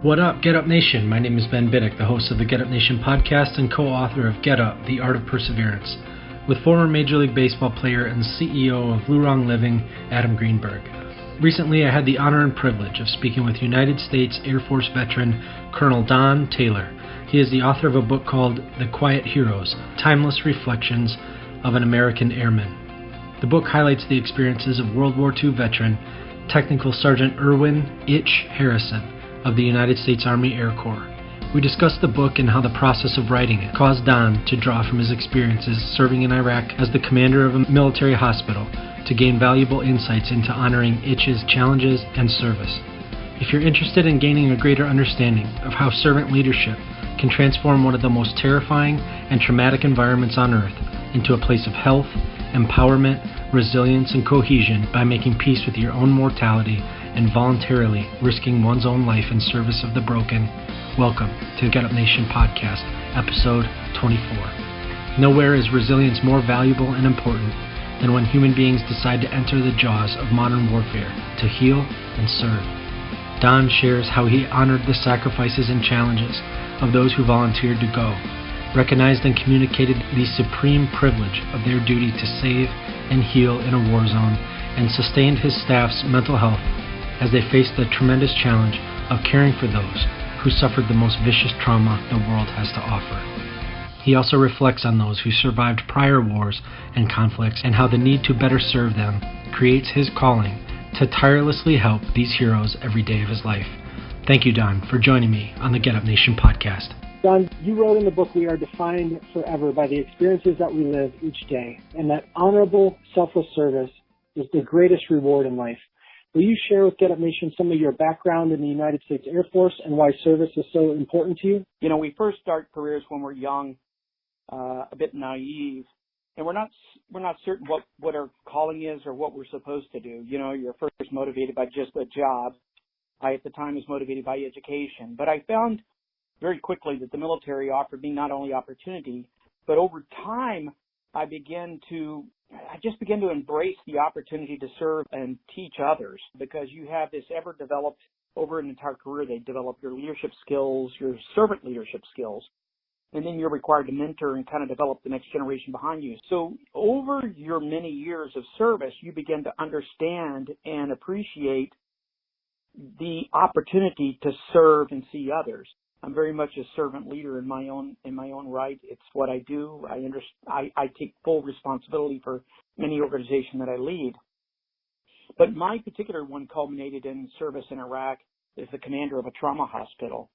What up, Get Up Nation? My name is Ben Biddick, the host of the Get Up Nation podcast and co-author of Get Up, The Art of Perseverance, with former Major League Baseball player and CEO of Lurong Living, Adam Greenberg. Recently, I had the honor and privilege of speaking with United States Air Force veteran Colonel Don Taylor. He is the author of a book called The Quiet Heroes, Timeless Reflections of an American Airman. The book highlights the experiences of World War II veteran Technical Sergeant Irwin Itch Harrison of the United States Army Air Corps. We discussed the book and how the process of writing it caused Don to draw from his experiences serving in Iraq as the commander of a military hospital to gain valuable insights into honoring Itch's challenges and service. If you're interested in gaining a greater understanding of how servant leadership can transform one of the most terrifying and traumatic environments on earth into a place of health, empowerment, resilience, and cohesion by making peace with your own mortality and voluntarily risking one's own life in service of the broken, welcome to Get Up Nation Podcast, episode 24. Nowhere is resilience more valuable and important than when human beings decide to enter the jaws of modern warfare to heal and serve. Don shares how he honored the sacrifices and challenges of those who volunteered to go, recognized and communicated the supreme privilege of their duty to save and heal in a war zone, and sustained his staff's mental health as they faced the tremendous challenge of caring for those who suffered the most vicious trauma the world has to offer. He also reflects on those who survived prior wars and conflicts and how the need to better serve them creates his calling to tirelessly help these heroes every day of his life. Thank you, Don, for joining me on the Get Up Nation podcast. Don, you wrote in the book, we are defined forever by the experiences that we live each day, and that honorable, selfless service is the greatest reward in life. Will you share with Get Up Nation some of your background in the United States Air Force and why service is so important to you? You know, we first start careers when we're young, a bit naive, and we're not certain what our calling is or what we're supposed to do. You know, you're first motivated by just a job. I, at the time, was motivated by education. But I found very quickly that the military offered me not only opportunity, but over time, I just began to embrace the opportunity to serve and teach others, because you have this ever-developed, over an entire career, they develop your leadership skills, your servant leadership skills, and then you're required to mentor and kind of develop the next generation behind you. So over your many years of service, you begin to understand and appreciate the opportunity to serve and see others. I'm very much a servant leader in my own right. It's what I do. I take full responsibility for many organizations that I lead. But my particular one culminated in service in Iraq as the commander of a trauma hospital,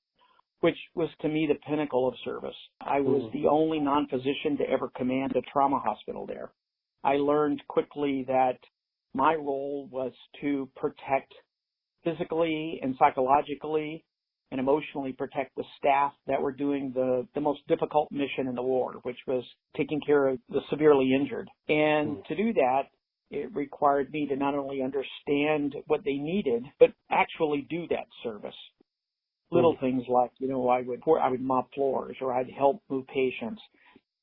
which was to me the pinnacle of service. I was the only non-physician to ever command a trauma hospital there. I learned quickly that my role was to protect physically and psychologically and emotionally protect the staff that were doing the most difficult mission in the war, which was taking care of the severely injured. And to do that, it required me to not only understand what they needed, but actually do that service. Little things like, you know, I would mop floors, or I'd help move patients.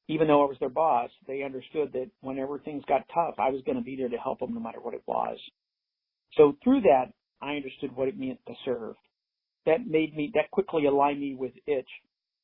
Even though I was their boss, they understood that whenever things got tough, I was going to be there to help them no matter what it was. So through that, I understood what it meant to serve. That quickly aligned me with Itch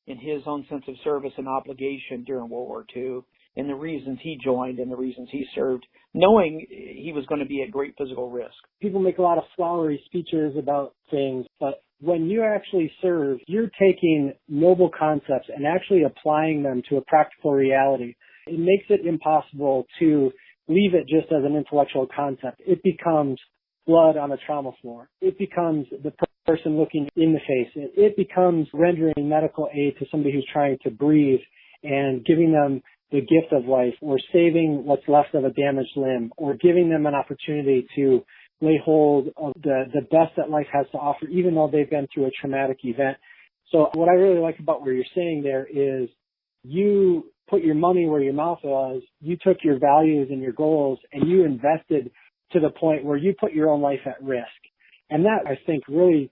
in his own sense of service and obligation during World War II, and the reasons he joined and the reasons he served, knowing he was going to be at great physical risk. People make a lot of flowery speeches about things, but when you actually serve, you're taking noble concepts and actually applying them to a practical reality. It makes it impossible to leave it just as an intellectual concept. It becomes blood on a trauma floor. It becomes the person looking in the face. It becomes rendering medical aid to somebody who's trying to breathe and giving them the gift of life, or saving what's left of a damaged limb, or giving them an opportunity to lay hold of the best that life has to offer, even though they've been through a traumatic event. So what I really like about what you're saying there is you put your money where your mouth was, you took your values and your goals, and you invested to the point where you put your own life at risk. And that, I think, really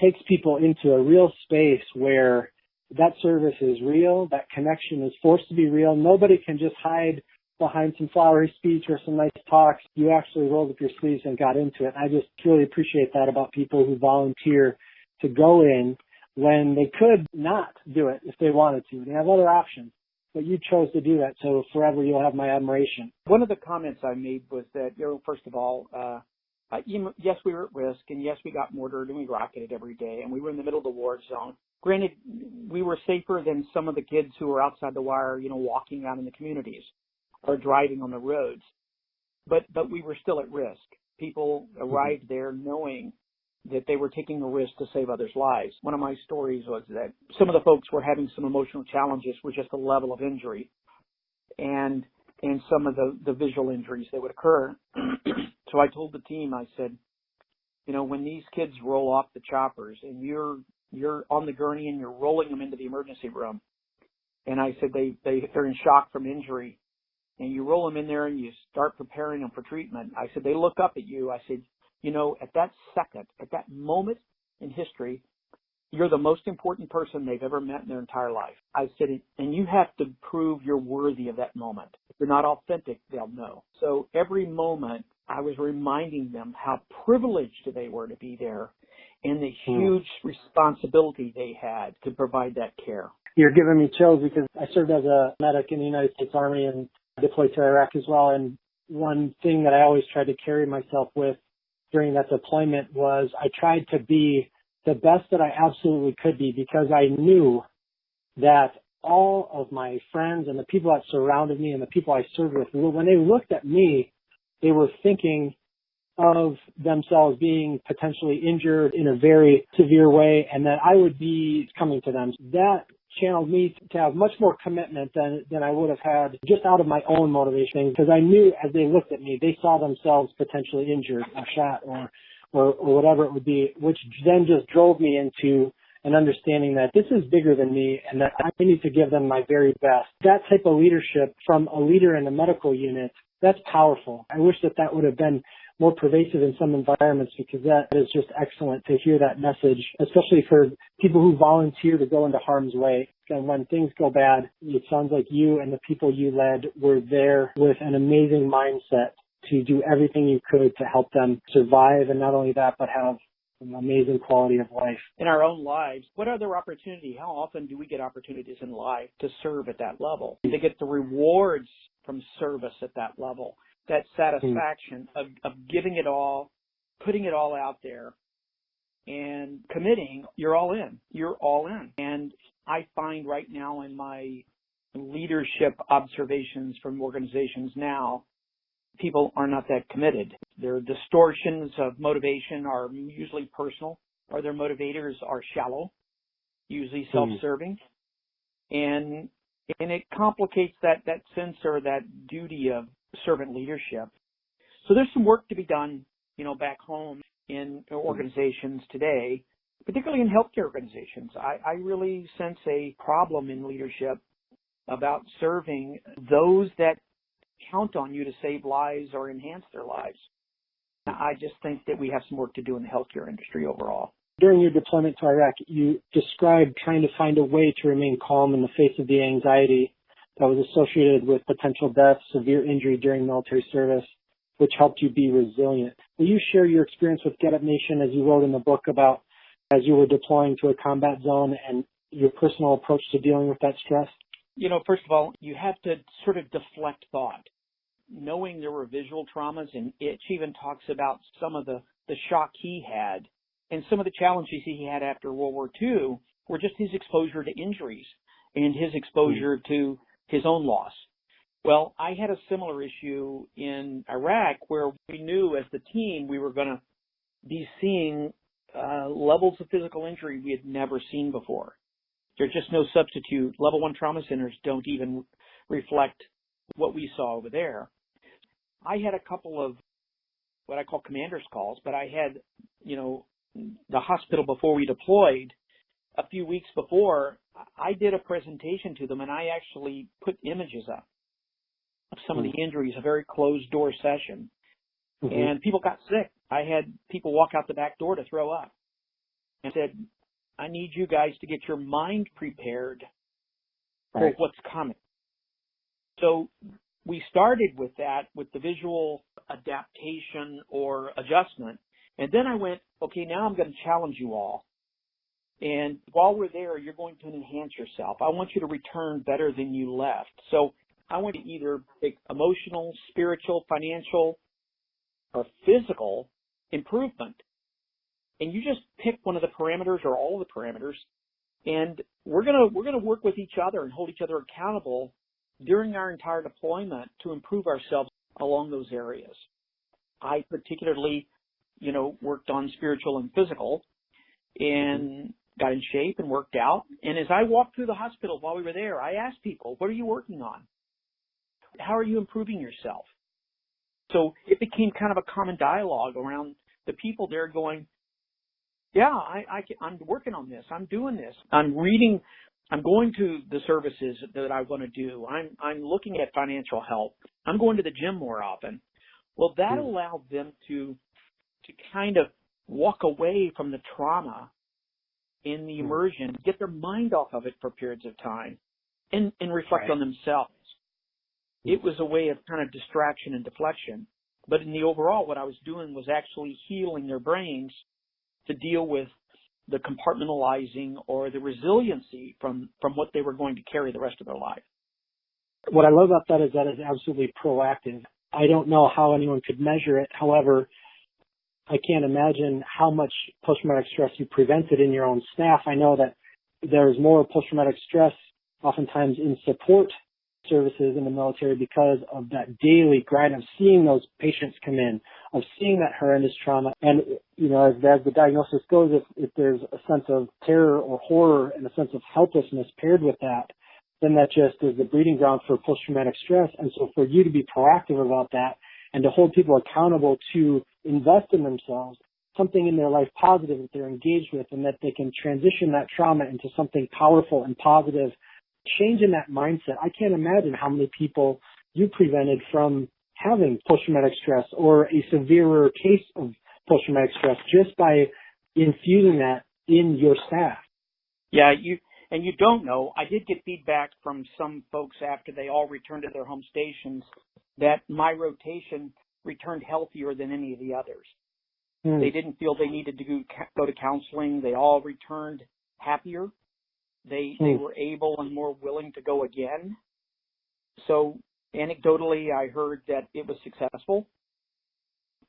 takes people into a real space where that service is real, that connection is forced to be real. Nobody can just hide behind some flowery speech or some nice talks. You actually rolled up your sleeves and got into it. I just really appreciate that about people who volunteer to go in when they could not do it if they wanted to. They have other options, but you chose to do that. So forever you'll have my admiration. One of the comments I made was that, first of all, yes, we were at risk, and yes, we got mortared and we rocketed every day, and we were in the middle of the war zone. Granted, we were safer than some of the kids who were outside the wire, walking out in the communities or driving on the roads. But we were still at risk. People arrived there knowing that they were taking a risk to save others' lives. One of my stories was that some of the folks were having some emotional challenges with just the level of injury and some of the visual injuries that would occur. So I told the team, I said, when these kids roll off the choppers and you're on the gurney and you're rolling them into the emergency room, and I said they're in shock from injury, and you roll them in there and you start preparing them for treatment, I said they look up at you. I said, at that second, at that moment in history, you're the most important person they've ever met in their entire life. I said, and you have to prove you're worthy of that moment. If you're not authentic, they'll know. So every moment I was reminding them how privileged they were to be there and the huge responsibility they had to provide that care. You're giving me chills because I served as a medic in the United States Army and deployed to Iraq as well. And one thing that I always tried to carry myself with during that deployment was I tried to be the best that I absolutely could be, because I knew that all of my friends and the people that surrounded me and the people I served with, when they looked at me, they were thinking of themselves being potentially injured in a very severe way, and that I would be coming to them. That channeled me to have much more commitment than I would have had just out of my own motivation, because I knew as they looked at me, they saw themselves potentially injured or shot or whatever it would be, which then just drove me into an understanding that this is bigger than me and that I need to give them my very best. That type of leadership from a leader in a medical unit, that's powerful. I wish that would have been more pervasive in some environments, because that is just excellent to hear that message, especially for people who volunteer to go into harm's way. And when things go bad, it sounds like you and the people you led were there with an amazing mindset to do everything you could to help them survive, and not only that, but have an amazing quality of life. In our own lives, what other opportunity, how often do we get opportunities in life to serve at that level? To get the rewards from service at that level, that satisfaction of giving it all, putting it all out there, and committing, you're all in. You're all in. And I find right now in my leadership observations from organizations now, people are not that committed. Their distortions of motivation are usually personal, or their motivators are shallow, usually self-serving. And it complicates that sense or that duty of servant leadership. So there's some work to be done, back home in organizations today, particularly in healthcare organizations. I really sense a problem in leadership about serving those that count on you to save lives or enhance their lives. I just think that we have some work to do in the healthcare industry overall. During your deployment to Iraq, you described trying to find a way to remain calm in the face of the anxiety that was associated with potential death, severe injury during military service, which helped you be resilient. Will you share your experience with Get Up Nation, as you wrote in the book, about as you were deploying to a combat zone and your personal approach to dealing with that stress? First of all, you have to sort of deflect thought. Knowing there were visual traumas, and Itch even talks about some of the shock he had, and some of the challenges he had after World War II were just his exposure to injuries and his exposure to his own loss. Well, I had a similar issue in Iraq, where we knew as the team we were going to be seeing levels of physical injury we had never seen before. There's just no substitute. Level 1 trauma centers don't even reflect what we saw over there. I had a couple of what I call commander's calls, but I had, the hospital before we deployed, a few weeks before, I did a presentation to them, and I actually put images up of some of the injuries, a very closed door session, and people got sick. I had people walk out the back door to throw up, and said, I need you guys to get your mind prepared for what's coming. So we started with that, with the visual adaptation or adjustment. And then I went, okay, now I'm going to challenge you all. And while we're there, you're going to enhance yourself. I want you to return better than you left. So I want to either take emotional, spiritual, financial, or physical improvement. And you just pick one of the parameters or all of the parameters, and we're gonna work with each other and hold each other accountable during our entire deployment to improve ourselves along those areas. I particularly, worked on spiritual and physical, and got in shape and worked out. And as I walked through the hospital while we were there, I asked people, what are you working on? How are you improving yourself? So it became kind of a common dialogue around the people there going, yeah, I'm working on this. I'm doing this. I'm reading. I'm going to the services that I want to do. I'm looking at financial help. I'm going to the gym more often. Well, that allowed them to kind of walk away from the trauma in the immersion, get their mind off of it for periods of time, and reflect on themselves. It was a way of kind of distraction and deflection. But in the overall, what I was doing was actually healing their brains to deal with the compartmentalizing or the resiliency from what they were going to carry the rest of their life. What I love about that is absolutely proactive. I don't know how anyone could measure it. However, I can't imagine how much post-traumatic stress you prevented in your own staff. I know that there's more post-traumatic stress oftentimes in support services in the military because of that daily grind of seeing those patients come in, of seeing that horrendous trauma. And, as the diagnosis goes, if there's a sense of terror or horror and a sense of helplessness paired with that, then that just is the breeding ground for post-traumatic stress. And so for you to be proactive about that and to hold people accountable to invest in themselves, something in their life positive that they're engaged with, and that they can transition that trauma into something powerful and positive, changing that mindset. I can't imagine how many people you prevented from having post-traumatic stress or a severer case of post-traumatic stress just by infusing that in your staff. Yeah, you don't know. I did get feedback from some folks after they all returned to their home stations that my rotation returned healthier than any of the others. They didn't feel they needed to go to counseling. They all returned happier. They were able and more willing to go again. So anecdotally, I heard that it was successful.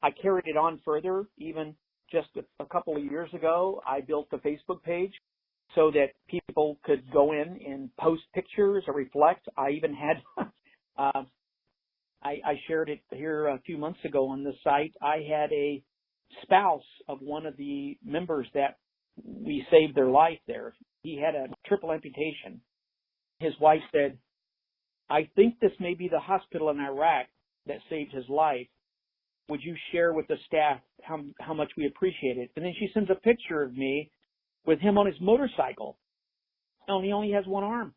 I carried it on further. Even just a couple of years ago, I built a Facebook page so that people could go in and post pictures or reflect. I even had, I shared it here a few months ago on the site. I had a spouse of one of the members that we saved their life there. He had a triple amputation. His wife said, I think this may be the hospital in Iraq that saved his life. Would you share with the staff how much we appreciate it? And then she sends a picture of me with him on his motorcycle. And he only has one arm.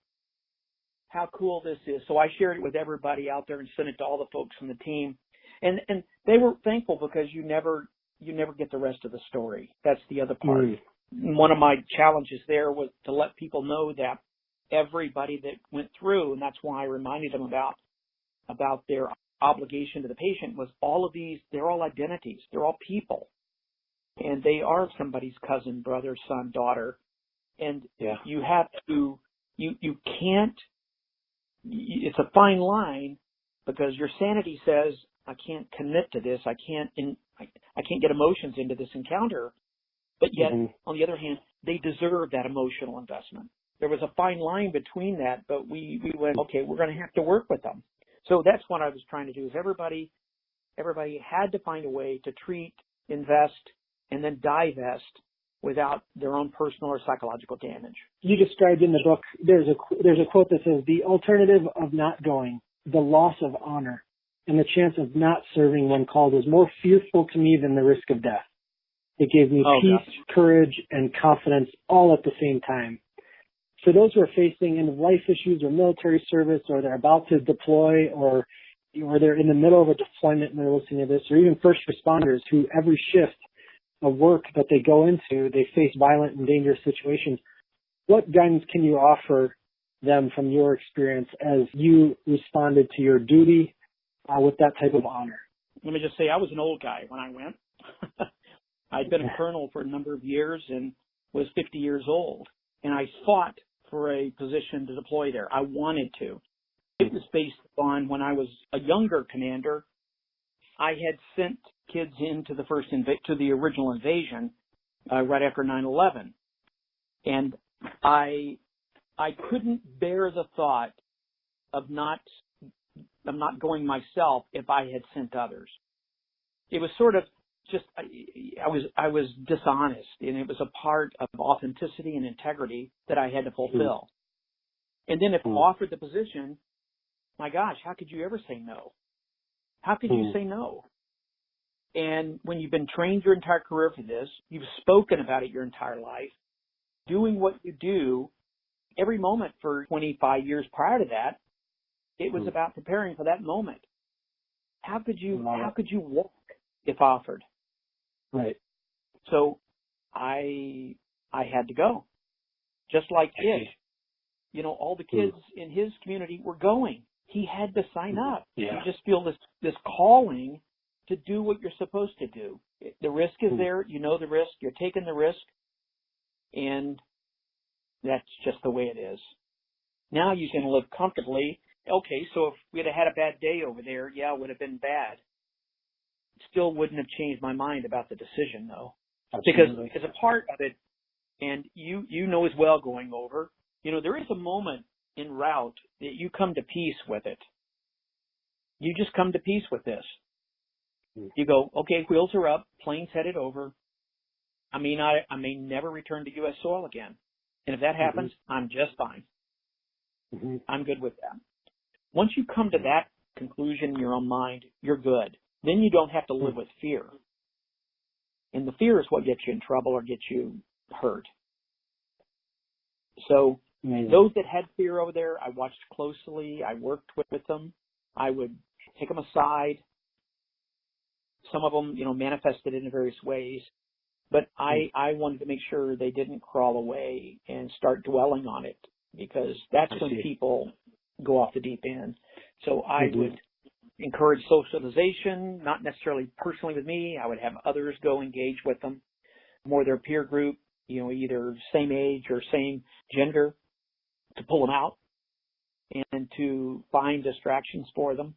How cool this is. So I shared it with everybody out there and sent it to all the folks on the team. And they were thankful because you never get the rest of the story. That's the other part. One of my challenges there was to let people know that everybody that went through, and that's why I reminded them about their obligation to the patient, was all of these, they're all identities. They're all people. And they are somebody's cousin, brother, son, daughter. And you have to, you can't, it's a fine line because your sanity says, I can't commit to this. I can't get emotions into this encounter. But yet, on the other hand, they deserve that emotional investment. There was a fine line between that, but we went, okay, we're going to have to work with them. So that's what I was trying to do, is everybody had to find a way to treat, invest, and then divest without their own personal or psychological damage. You described in the book, there's a quote that says, the alternative of not going, the loss of honor, and the chance of not serving when called was more fearful to me than the risk of death. It gave me peace, courage, and confidence all at the same time. For those who are facing end-of-life issues or military service, or they're about to deploy, or they're in the middle of a deployment and they're listening to this, or even first responders who every shift of work that they go into, they face violent and dangerous situations, what guidance can you offer them from your experience as you responded to your duty with that type of honor? Let me just say, I was an old guy when I went. I'd been a colonel for a number of years, and was 50 years old, and I fought for a position to deploy there. I wanted to. It was based on when I was a younger commander, I had sent kids into to the original invasion right after 9/11, and I couldn't bear the thought of not going myself if I had sent others. It was sort of just I was dishonest, and it was a part of authenticity and integrity that I had to fulfill. And then if offered the position, my gosh, how could you ever say no? How could you say no? And when you've been trained your entire career for this, you've spoken about it your entire life, doing what you do every moment for 25 years prior to that, it was about preparing for that moment. How could you walk if offered? Right. So I had to go. Just like Ish. You know, all the kids in his community were going. He had to sign up. Yeah. You just feel this calling to do what you're supposed to do. The risk is there. You know the risk. You're taking the risk. And that's just the way it is. Now you can live comfortably. Okay, so if we'd have had a bad day over there, yeah, it would have been bad. Still wouldn't have changed my mind about the decision, though. Absolutely. Because as a part of it, and you know as well going over, you know, there is a moment en route that you come to peace with it. You just come to peace with this. You go, okay, wheels are up, plane's headed over. I mean, I may never return to U.S. soil again. And if that happens, I'm just fine. I'm good with that. Once you come to that conclusion in your own mind, you're good. Then you don't have to live with fear. And the fear is what gets you in trouble or gets you hurt. So those that had fear over there, I watched closely. I worked with them. I would take them aside. Some of them, you know, manifested in various ways. But I wanted to make sure they didn't crawl away and start dwelling on it, because that's when people go off the deep end. So I would encourage socialization, not necessarily personally with me. I would have others go engage with them, more their peer group, you know, either same age or same gender, to pull them out and to find distractions for them.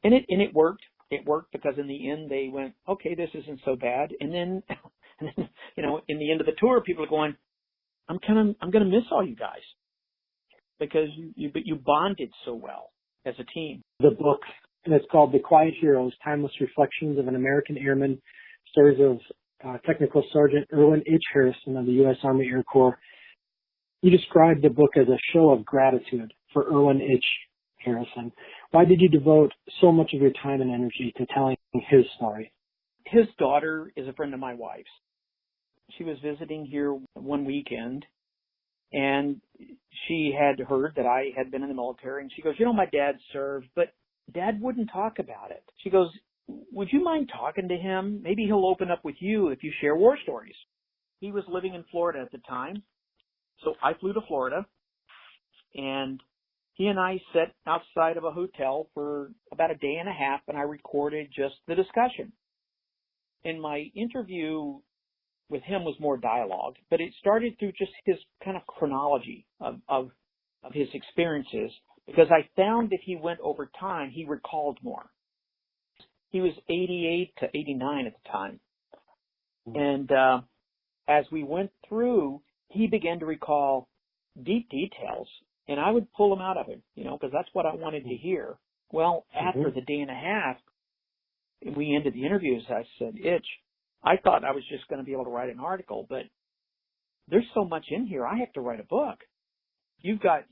And it worked. It worked because in the end they went, okay, this isn't so bad. And then, you know, in the end of the tour, people are going, I'm going to miss all you guys because you bonded so well as a team. The book, and it's called The Quiet Heroes, Timeless Reflections of an American Airman, stories of Technical Sergeant Erwin H. Harrison of the U.S. Army Air Corps. You described the book as a show of gratitude for Erwin H. Harrison. Why did you devote so much of your time and energy to telling his story? His daughter is a friend of my wife's. She was visiting here one weekend, and she had heard that I had been in the military, and she goes, you know, my dad served, but Dad wouldn't talk about it. She goes, would you mind talking to him? Maybe he'll open up with you if you share war stories. He was living in Florida at the time, so I flew to Florida, and he and I sat outside of a hotel for about a day and a half, and I recorded just the discussion. And my interview with him was more dialogue, but it started through just his kind of chronology of his experiences, because I found that he went over time, he recalled more. He was 88 to 89 at the time. And as we went through, he began to recall deep details, and I would pull them out of him, you know, because that's what I wanted to hear. Well, after the day and a half, we ended the interviews. I said, Itch, I thought I was just going to be able to write an article, but there's so much in here. I have to write a book. You've got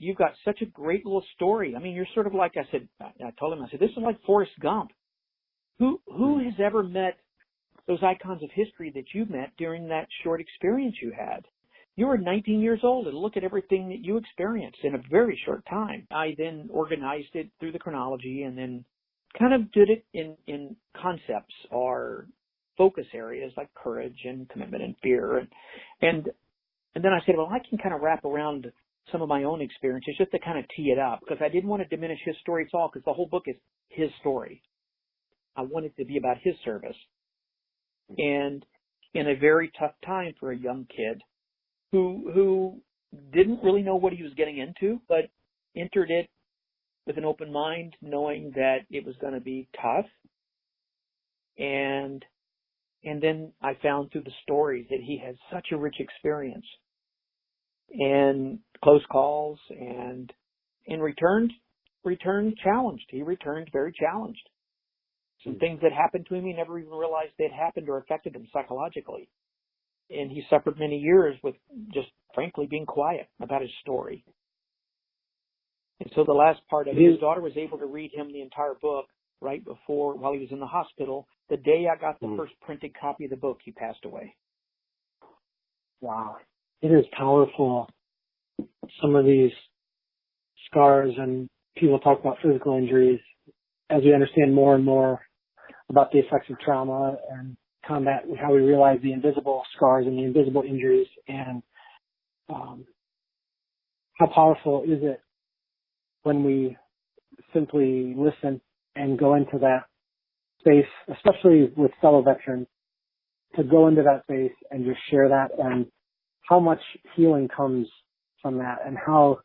such a great little story. I mean, you're sort of like, I told him, this is like Forrest Gump. Who has ever met those icons of history that you met during that short experience you had? You were 19 years old, and look at everything that you experienced in a very short time. I then organized it through the chronology and then kind of did it in concepts or focus areas like courage and commitment and fear. And then I said, well, I can kind of wrap around some of my own experiences just to kind of tee it up, because I didn't want to diminish his story at all, because the whole book is his story. I want it to be about his service. And in a very tough time for a young kid, who didn't really know what he was getting into, but entered it with an open mind, knowing that it was going to be tough. And then I found through the stories that he had such a rich experience and close calls, and returned challenged. He returned very challenged. Some things that happened to him, he never even realized they'd happened or affected him psychologically. And he suffered many years with just frankly being quiet about his story. And so the last part of it, his daughter was able to read him the entire book right before, while he was in the hospital. The day I got the first printed copy of the book, he passed away. Wow. It is powerful. Some of these scars, and people talk about physical injuries, as we understand more and more about the effects of trauma and combat, how we realize the invisible scars and the invisible injuries, and how powerful is it when we simply listen and go into that space, especially with fellow veterans, to go into that space and just share that, and how much healing comes from that, and how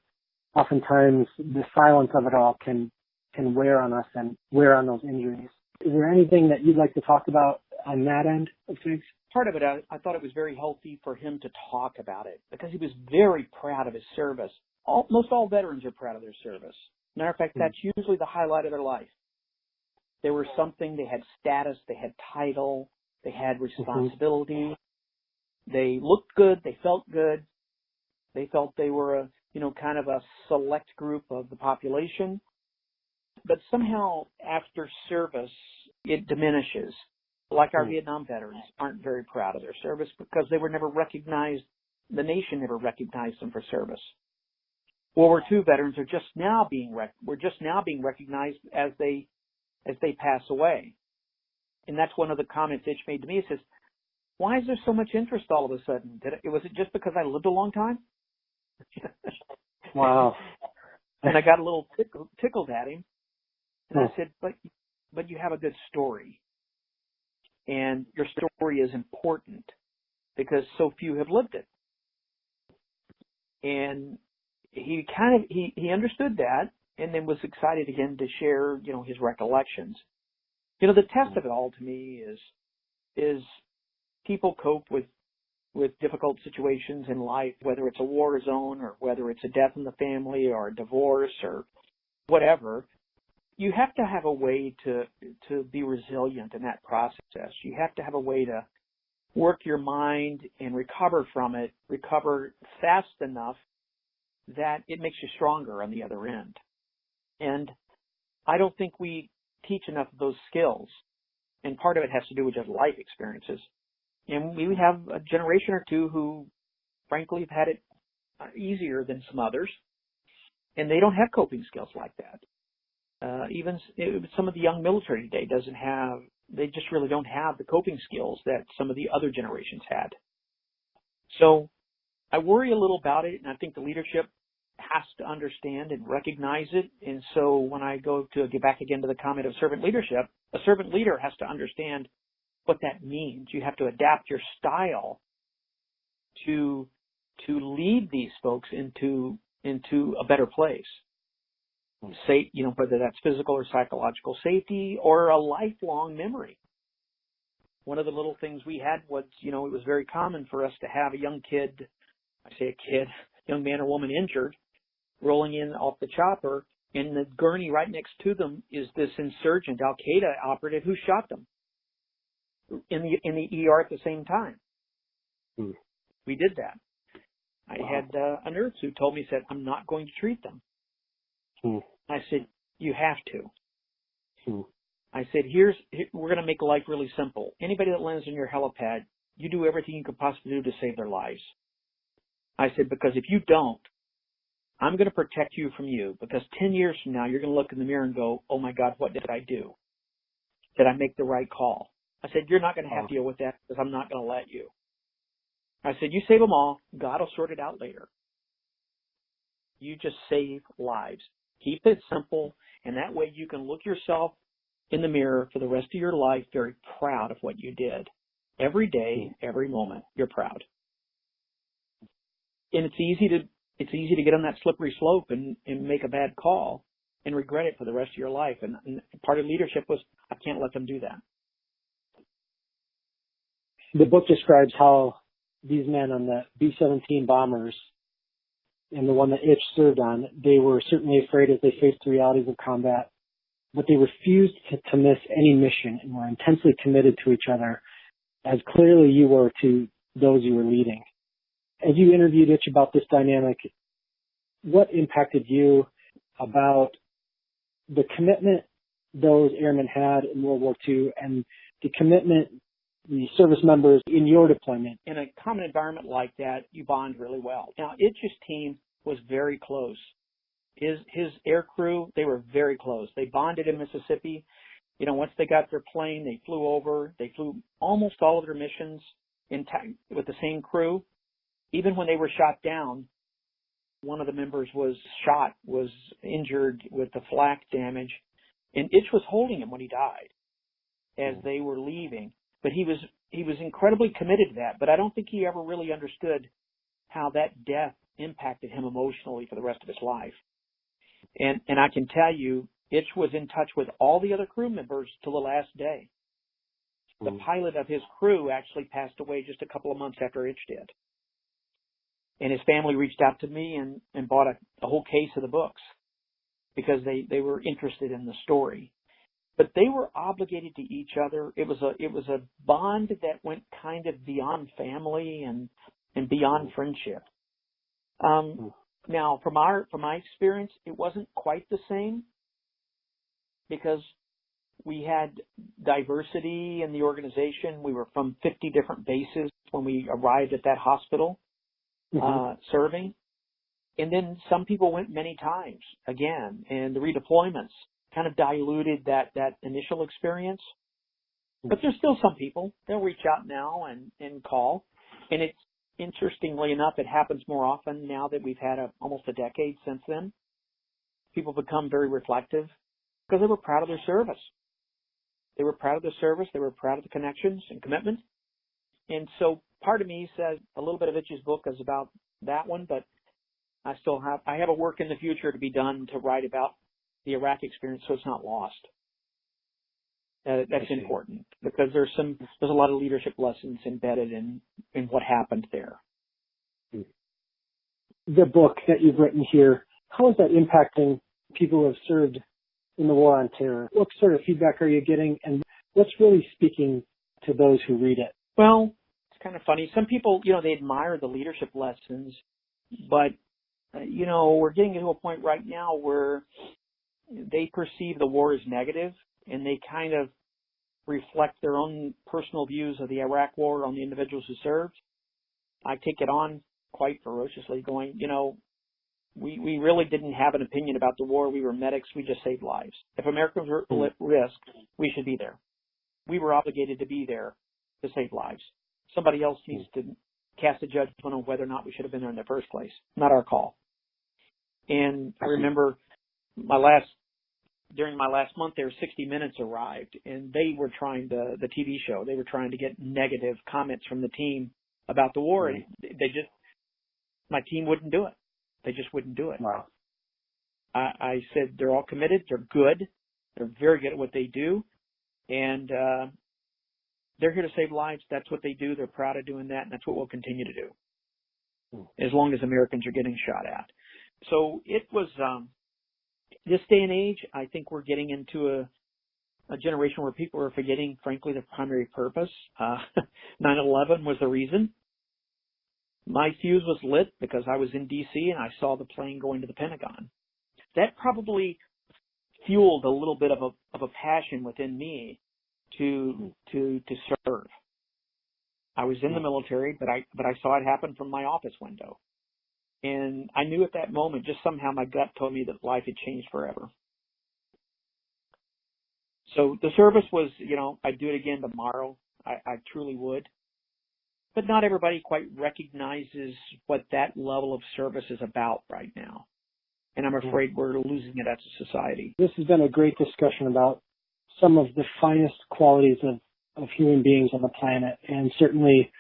oftentimes the silence of it all can wear on us and wear on those injuries. Is there anything that you'd like to talk about on that end of things? Part of it, I thought it was very healthy for him to talk about it because he was very proud of his service. Most all veterans are proud of their service. Matter of fact, that's usually the highlight of their life. They were something, they had status, they had title, they had responsibility. They looked good, they felt good. They felt they were kind of a select group of the population. But somehow after service, it diminishes. Like our Vietnam veterans aren't very proud of their service because they were never recognized. The nation never recognized them for service. World War II veterans are just now being recognized as they pass away. And that's one of the comments Itch made to me. It says, "Why is there so much interest all of a sudden? Was it just because I lived a long time?" Wow. And I got a little tickled at him. And I said, but you have a good story. And your story is important because so few have lived it. And he he understood that, and then was excited again to share, his recollections. The test of it all to me is people cope with difficult situations in life, whether it's a war zone or whether it's a death in the family or a divorce or whatever. You have to have a way to be resilient in that process. You have to have a way to work your mind and recover from it, recover fast enough that it makes you stronger on the other end. And I don't think we teach enough of those skills. And part of it has to do with just life experiences. And we have a generation or two who, frankly, have had it easier than some others. And they don't have coping skills like that. Even some of the young military today they just really don't have the coping skills that some of the other generations had. So I worry a little about it, and I think the leadership has to understand and recognize it. And so when I go to get back again to the comment of servant leadership, a servant leader has to understand what that means. You have to adapt your style to lead these folks into a better place. Say, whether that's physical or psychological safety or a lifelong memory. One of the little things we had was, it was very common for us to have a young man or woman injured, rolling in off the chopper, and the gurney right next to them is this insurgent Al-Qaeda operative who shot them in the ER at the same time. We did that. I had a nurse who told me, said, "I'm not going to treat them." I said, "You have to." I said, we're going to make life really simple. Anybody that lands on your helipad, you do everything you could possibly do to save their lives. I said, because if you don't, I'm going to protect you from you, because 10 years from now, you're going to look in the mirror and go, "Oh my God, what did I do? Did I make the right call?" I said, "You're not going to have to deal with that because I'm not going to let you." I said, "You save them all. God will sort it out later. You just save lives. Keep it simple, and that way you can look yourself in the mirror for the rest of your life very proud of what you did. Every day, every moment, you're proud." And it's easy to get on that slippery slope and make a bad call and regret it for the rest of your life. And part of leadership was, I can't let them do that. The book describes how these men on the B-17 bombers and the one that Itch served on, they were certainly afraid as they faced the realities of combat, but they refused to miss any mission and were intensely committed to each other, as clearly you were to those you were leading. As you interviewed Itch about this dynamic, what impacted you about the commitment those airmen had in World War II and the commitment the service members in your deployment? In a common environment like that, you bond really well. Now, Itch's team was very close. His air crew, they were very close. They bonded in Mississippi. You know, once they got their plane, they flew over. They flew almost all of their missions with the same crew. Even when they were shot down, one of the members was injured with the flak damage, and Itch was holding him when he died as they were leaving. But he was incredibly committed to that. But I don't think he ever really understood how that death impacted him emotionally for the rest of his life. And I can tell you, Itch was in touch with all the other crew members till the last day. The pilot of his crew actually passed away just a couple of months after Itch did. And his family reached out to me and bought a whole case of the books because they were interested in the story. But they were obligated to each other. It was a bond that went kind of beyond family and beyond friendship. Now, from my experience, it wasn't quite the same because we had diversity in the organization. We were from 50 different bases when we arrived at that hospital serving. And then some people went many times again, and the redeployments kind of diluted that initial experience. But there's still some people, they'll reach out now and call. And it's, interestingly enough, it happens more often now that we've had almost a decade since then. People become very reflective because they were proud of their service. They were proud of their service. They were proud of the connections and commitment. And so part of me says a little bit of Itch's book is about that one, but I have a work in the future to be done to write about the Iraq experience so it's not lost. That's important because there's a lot of leadership lessons embedded in what happened there. The book that you've written here, how is that impacting people who have served in the war on terror? What sort of feedback are you getting, and what's really speaking to those who read it? Well, it's kind of funny. Some people, they admire the leadership lessons, but, we're getting to a point right now where they perceive the war as negative, and they kind of reflect their own personal views of the Iraq war on the individuals who served. I take it on quite ferociously, going, we really didn't have an opinion about the war. We were medics. We just saved lives. If Americans were at risk, we should be there. We were obligated to be there to save lives. Somebody else needs to cast a judgment on whether or not we should have been there in the first place. Not our call. And I remember during my last month there, 60 Minutes arrived, and they were trying the TV show. They were trying to get negative comments from the team about the war, and my team wouldn't do it. They just wouldn't do it. Wow. I said they're all committed. They're good. They're very good at what they do, and they're here to save lives. That's what they do. They're proud of doing that, and that's what we'll continue to do as long as Americans are getting shot at. So it was this day and age, I think we're getting into a generation where people are forgetting, frankly, their primary purpose. 9/11 was the reason. My fuse was lit because I was in D.C. and I saw the plane going to the Pentagon. That probably fueled a little bit of a passion within me to serve. I was in the military, but I saw it happen from my office window. And I knew at that moment, just somehow my gut told me that life had changed forever. So the service was, I'd do it again tomorrow. I truly would. But not everybody quite recognizes what that level of service is about right now. And I'm afraid we're losing it as a society. This has been a great discussion about some of the finest qualities of human beings on the planet, and certainly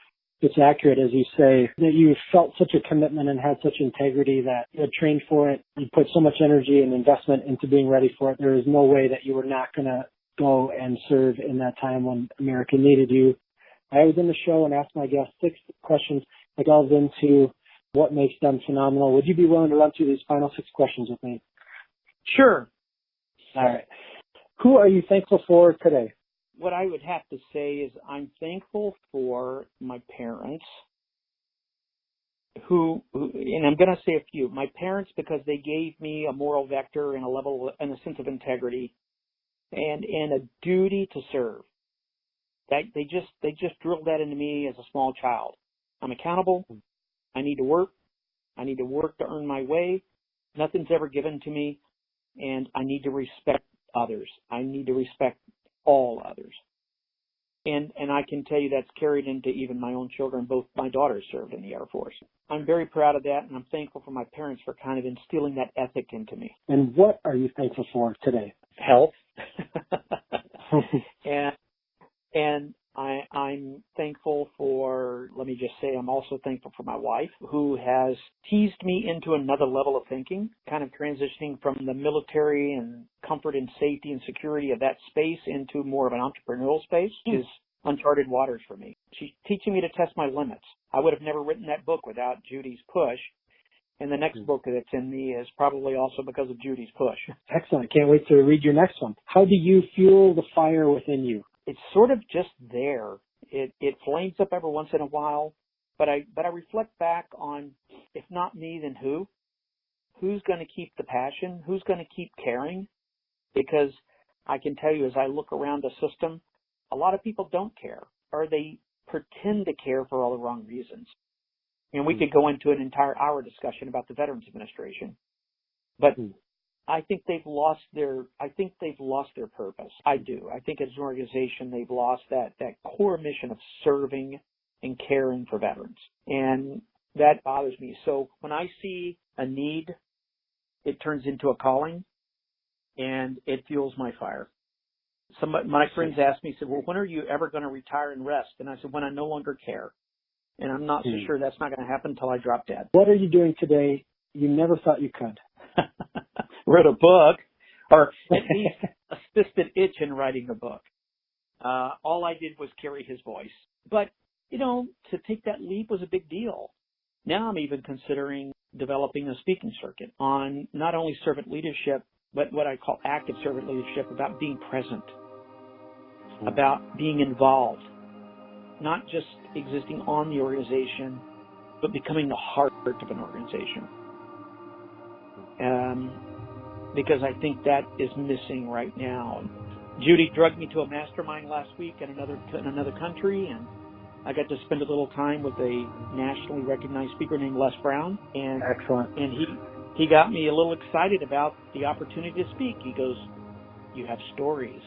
it's accurate, as you say, that you felt such a commitment and had such integrity that you had trained for it. You put so much energy and investment into being ready for it. There is no way that you were not going to go and serve in that time when America needed you. I was in the show and asked my guests 6 questions. I delved into what makes them phenomenal. Would you be willing to run through these final 6 questions with me? Sure. All right. Who are you thankful for today? What I would have to say is I'm thankful for my parents who and I'm going to say a few. My parents, because they gave me a moral vector and a level and a sense of integrity and a duty to serve. That they just drilled that into me as a small child. I'm accountable. I need to work. I need to work to earn my way. Nothing's ever given to me, and I need to respect others. I need to respect all others. And I can tell you that's carried into even my own children. Both my daughters served in the Air Force. I'm very proud of that, and I'm thankful for my parents for kind of instilling that ethic into me. And what are you thankful for today? Health. and I'm thankful for, let me just say, I'm also thankful for my wife, who has teased me into another level of thinking, kind of transitioning from the military and comfort and safety and security of that space into more of an entrepreneurial space, which is uncharted waters for me. She's teaching me to test my limits. I would have never written that book without Judy's push. And the next book that's in me is probably also because of Judy's push. Excellent. Can't wait to read your next one. How do you fuel the fire within you? It's sort of just there. It flames up every once in a while, but I reflect back on, if not me, then who? Who's going to keep the passion? Who's going to keep caring? Because I can tell you, as I look around the system, a lot of people don't care, or they pretend to care for all the wrong reasons. And we could go into an entire hour discussion about the Veterans Administration, but I think they've lost their purpose. I do. I think as an organization, they've lost that core mission of serving and caring for veterans. And that bothers me. So when I see a need, it turns into a calling and it fuels my fire. My friends asked me, said, well, when are you ever going to retire and rest? And I said, when I no longer care. And I'm not so sure that's not going to happen until I drop dead. What are you doing today you never thought you could? Wrote a book, or at least assisted Itch in writing a book. All I did was carry his voice. But, to take that leap was a big deal. Now I'm even considering developing a speaking circuit on not only servant leadership, but what I call active servant leadership, about being present, about being involved, not just existing on the organization, but becoming the heart of an organization. Because I think that is missing right now. Judy drugged me to a mastermind last week in another country, and I got to spend a little time with a nationally recognized speaker named Les Brown. And excellent. And he got me a little excited about the opportunity to speak. He goes, "You have stories.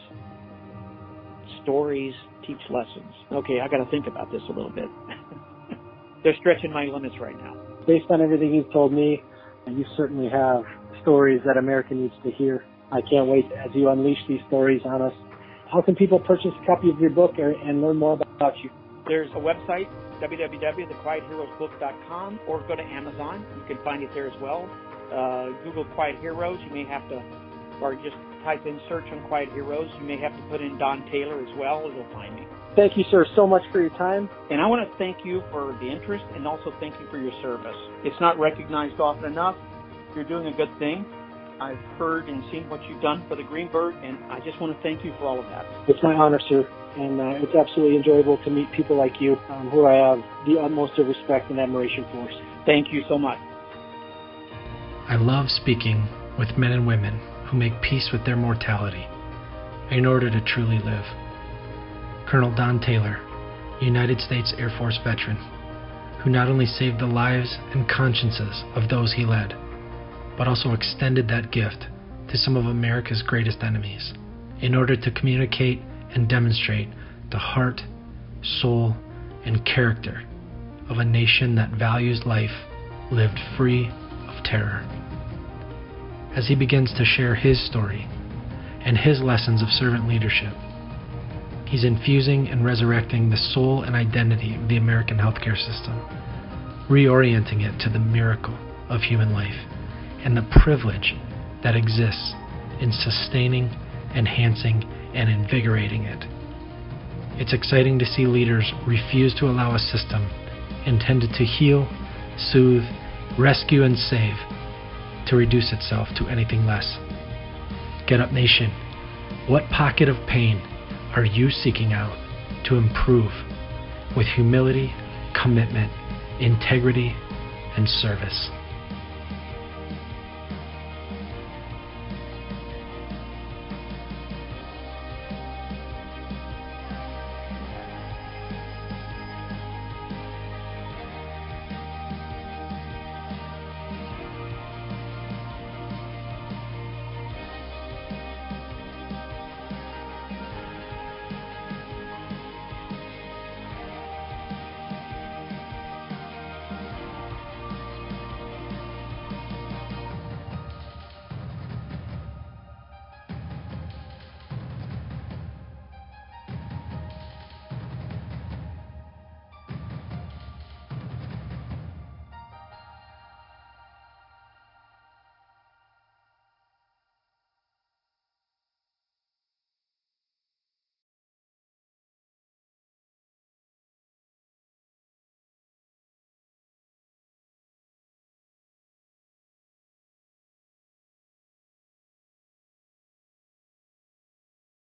Stories teach lessons." Okay, I got to think about this a little bit. They're stretching my limits right now. Based on everything you've told me, you certainly have stories that America needs to hear. I can't wait as you unleash these stories on us. How can people purchase a copy of your book and learn more about you? There's a website, www.thequiethheroesbook.com, or go to Amazon. You can find it there as well. Google Quiet Heroes. You may have to, or just type in search on Quiet Heroes. You may have to put in Don Taylor as well. You'll find me. Thank you, sir, so much for your time. And I want to thank you for the interest and also thank you for your service. It's not recognized often enough. You're doing a good thing. I've heard and seen what you've done for the Greenberg, and I just want to thank you for all of that. It's my honor, sir, and it's absolutely enjoyable to meet people like you, who I have the utmost of respect and admiration for. Thank you so much. I love speaking with men and women who make peace with their mortality in order to truly live. Colonel Don Taylor, United States Air Force veteran, who not only saved the lives and consciences of those he led, but also extended that gift to some of America's greatest enemies in order to communicate and demonstrate the heart, soul, and character of a nation that values life lived free of terror. As he begins to share his story and his lessons of servant leadership, He's infusing and resurrecting the soul and identity of the American healthcare system, reorienting it to the miracle of human life and the privilege that exists in sustaining, enhancing, and invigorating it. It's exciting to see leaders refuse to allow a system intended to heal, soothe, rescue, and save to reduce itself to anything less. Get Up Nation, what pocket of pain are you seeking out to improve with humility, commitment, integrity, and service?